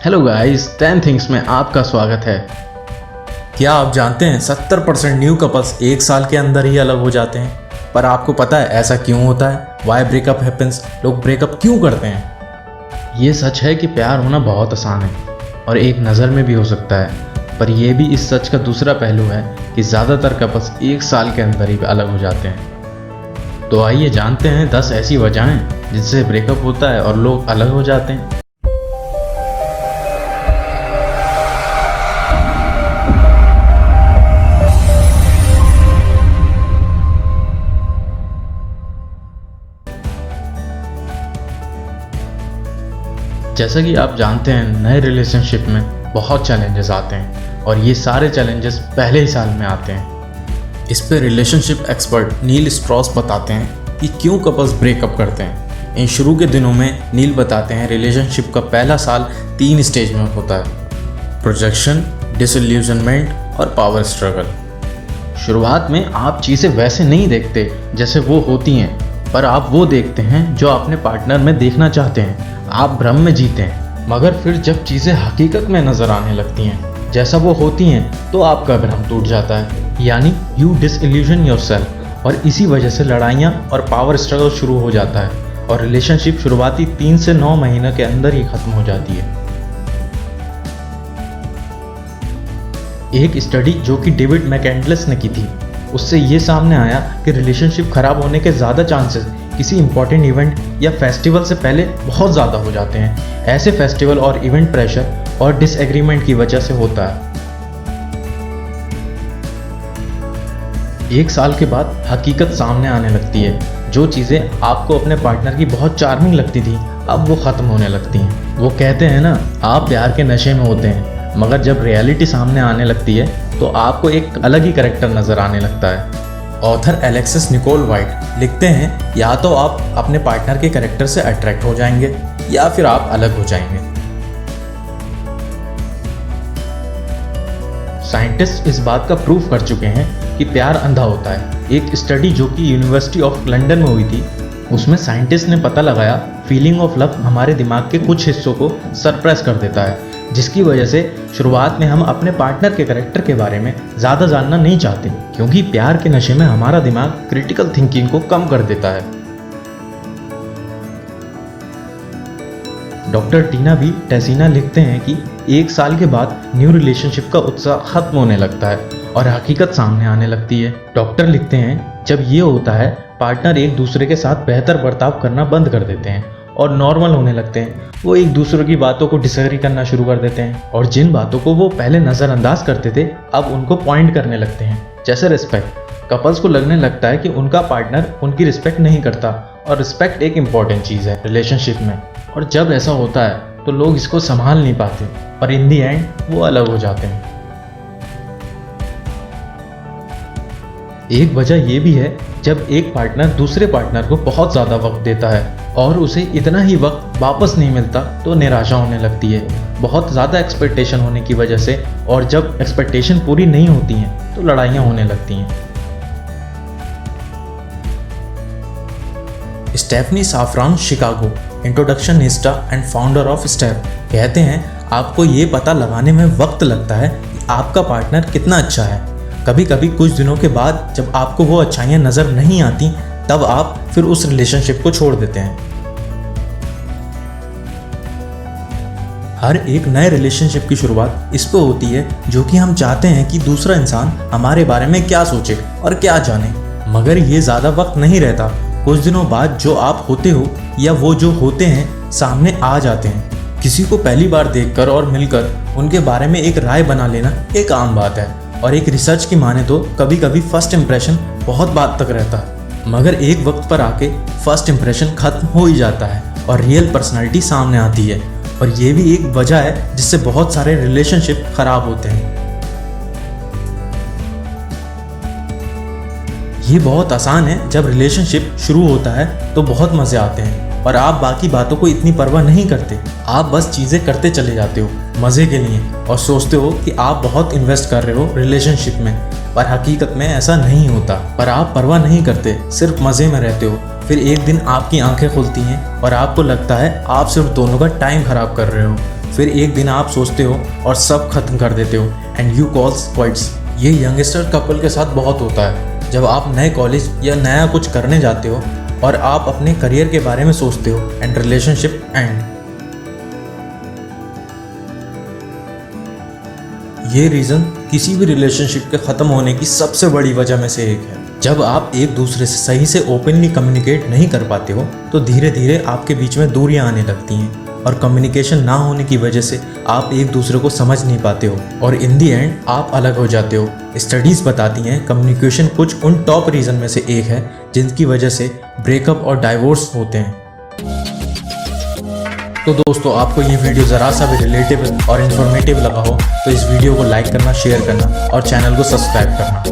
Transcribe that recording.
Hello guys, 10 things में आपका स्वागत है। क्या आप जानते हैं 70% न्यू कपल्स एक साल के अंदर ही अलग हो जाते हैं। पर आपको पता है ऐसा क्यों होता है? Why breakup happens? लोग ब्रेकअप क्यों करते हैं? ये सच है कि प्यार होना बहुत आसान है और एक नज़र में भी हो सकता है, पर यह भी इस सच का दूसरा पहलू है कि ज़्यादातर कपल्स एक साल के अंदर ही अलग हो जाते हैं। तो आइए जानते हैं 10 ऐसी वजहें जिनसे ब्रेकअप होता है और लोग अलग हो जाते हैं। जैसा कि आप जानते हैं, नए रिलेशनशिप में बहुत चैलेंजेस आते हैं और ये सारे चैलेंजेस पहले ही साल में आते हैं। इस पे रिलेशनशिप एक्सपर्ट नील स्ट्रॉस बताते हैं कि क्यों कपल्स ब्रेकअप करते हैं। इन शुरू के दिनों में नील बताते हैं रिलेशनशिप का पहला साल 3 स्टेज में होता है: प्रोजेक्शन, डिसइल्यूजनमेंट और पावर स्ट्रगल। शुरुआत में आप चीज़ें वैसे नहीं देखते जैसे वो होती हैं, पर आप वो देखते हैं जो अपने पार्टनर में देखना चाहते हैं। आप भ्रम में जीते हैं, मगर फिर जब चीज़ें हकीकत में नज़र आने लगती हैं जैसा वो होती हैं, तो आपका भ्रम टूट जाता है, यानी यू डिसइल्यूजन योरसेल्फ। और इसी वजह से लड़ाइयाँ और पावर स्ट्रगल शुरू हो जाता है और रिलेशनशिप शुरुआती 3 से 9 महीने के अंदर ही ख़त्म हो जाती है। एक स्टडी जो कि डेविड मैकएंडलेस ने की थी, उससे ये सामने आया कि रिलेशनशिप खराब होने के ज़्यादा चांसेस किसी इंपॉर्टेंट इवेंट या फेस्टिवल से पहले बहुत ज़्यादा हो जाते हैं। ऐसे फेस्टिवल और इवेंट प्रेशर और डिसएग्रीमेंट की वजह से होता है। एक साल के बाद हकीकत सामने आने लगती है। जो चीज़ें आपको अपने पार्टनर की बहुत चार्मिंग लगती थी, अब वो ख़त्म होने लगती हैं। वो कहते हैं ना, आप प्यार के नशे में होते हैं, मगर जब रियलिटी सामने आने लगती है तो आपको एक अलग ही कैरेक्टर नज़र आने लगता है। ऑथर एलेक्सिस निकोल वाइट लिखते हैं, या तो आप अपने पार्टनर के कैरेक्टर से अट्रैक्ट हो जाएंगे या फिर आप अलग हो जाएंगे। साइंटिस्ट इस बात का प्रूफ कर चुके हैं कि प्यार अंधा होता है। एक स्टडी जो कि यूनिवर्सिटी ऑफ लंदन में हुई थी, उसमें साइंटिस्ट ने पता लगाया फीलिंग ऑफ लव हमारे दिमाग के कुछ हिस्सों को सरप्रेस कर देता है, जिसकी वजह से शुरुआत में हम अपने पार्टनर के कैरेक्टर के बारे में ज़्यादा जानना नहीं चाहते, क्योंकि प्यार के नशे में हमारा दिमाग क्रिटिकल थिंकिंग को कम कर देता है। डॉक्टर टीना बी टेसिना लिखते हैं कि 1 साल के बाद न्यू रिलेशनशिप का उत्साह खत्म होने लगता है और हकीकत सामने आने लगती है। डॉक्टर लिखते हैं, जब ये होता है, पार्टनर एक दूसरे के साथ बेहतर बर्ताव करना बंद कर देते हैं और नॉर्मल होने लगते हैं। वो एक दूसरे की बातों को डिसएग्री करना शुरू कर देते हैं और जिन बातों को वो पहले नज़रअंदाज करते थे, अब उनको पॉइंट करने लगते हैं, जैसे रिस्पेक्ट। कपल्स को लगने लगता है कि उनका पार्टनर उनकी रिस्पेक्ट नहीं करता, और रिस्पेक्ट एक इम्पॉर्टेंट चीज़ है रिलेशनशिप में। और जब ऐसा होता है तो लोग इसको संभाल नहीं पाते और इन दी एंड वो अलग हो जाते हैं। एक वजह यह भी है जब एक पार्टनर दूसरे पार्टनर को बहुत ज़्यादा वक्त देता है और उसे इतना ही वक्त वापस नहीं मिलता, तो निराशा होने लगती है बहुत ज़्यादा एक्सपेक्टेशन होने की वजह से। और जब एक्सपेक्टेशन पूरी नहीं होती हैं तो लड़ाइयाँ होने लगती हैं। स्टेफनी साफ्रान शिकागो, इंट्रोडक्शनिस्ट एंड फाउंडर ऑफ स्टेप, कहते हैं, आपको ये पता लगाने में वक्त लगता है कि आपका पार्टनर कितना अच्छा है। कभी कभी कुछ दिनों के बाद जब आपको वो अच्छाइयाँ नज़र नहीं आती, तब आप फिर उस रिलेशनशिप को छोड़ देते हैं। हर एक नए रिलेशनशिप की शुरुआत इस पे होती है जो कि हम चाहते हैं कि दूसरा इंसान हमारे बारे में क्या सोचे और क्या जाने, मगर ये ज़्यादा वक्त नहीं रहता। कुछ दिनों बाद जो आप होते हो या वो जो होते हैं सामने आ जाते हैं। किसी को पहली बार देखकर और मिलकर उनके बारे में एक राय बना लेना एक आम बात है, और एक रिसर्च की माने तो कभी कभी फर्स्ट इंप्रेशन बहुत बात तक रहता है, मगर एक वक्त पर आके फर्स्ट इंप्रेशन खत्म हो ही जाता है और रियल पर्सनालिटी सामने आती है। और ये भी एक वजह है जिससे बहुत सारे रिलेशनशिप खराब होते हैं। ये बहुत आसान है, जब रिलेशनशिप शुरू होता है तो बहुत मज़े आते हैं और आप बाकी बातों को इतनी परवाह नहीं करते। आप बस चीज़ें करते चले जाते हो मज़े के लिए और सोचते हो कि आप बहुत इन्वेस्ट कर रहे हो रिलेशनशिप में, पर हकीकत में ऐसा नहीं होता। पर आप परवाह नहीं करते, सिर्फ मज़े में रहते हो। फिर एक दिन आपकी आंखें खुलती हैं और आपको लगता है आप सिर्फ दोनों का टाइम ख़राब कर रहे हो। फिर एक दिन आप सोचते हो और सब खत्म कर देते हो एंड यू कॉल्स क्विट्स। ये यंगस्टर कपल के साथ बहुत होता है जब आप नए कॉलेज या नया कुछ करने जाते हो और आप अपने करियर के बारे में सोचते हो एंड रिलेशनशिप एंड। ये रीज़न किसी भी रिलेशनशिप के ख़त्म होने की सबसे बड़ी वजह में से एक है। जब आप एक दूसरे से सही से ओपनली कम्युनिकेट नहीं कर पाते हो तो धीरे धीरे आपके बीच में दूरियां आने लगती हैं और कम्युनिकेशन ना होने की वजह से आप एक दूसरे को समझ नहीं पाते हो और इन दी एंड आप अलग हो जाते हो। स्टडीज़ बताती हैं कम्युनिकेशन कुछ उन टॉप रीज़न में से एक है जिनकी वजह से ब्रेकअप और डाइवोर्स होते हैं। तो दोस्तों, आपको ये वीडियो ज़रा सा भी रिलेटेबल और इन्फॉर्मेटिव लगा हो तो इस वीडियो को लाइक करना, शेयर करना और चैनल को सब्सक्राइब करना।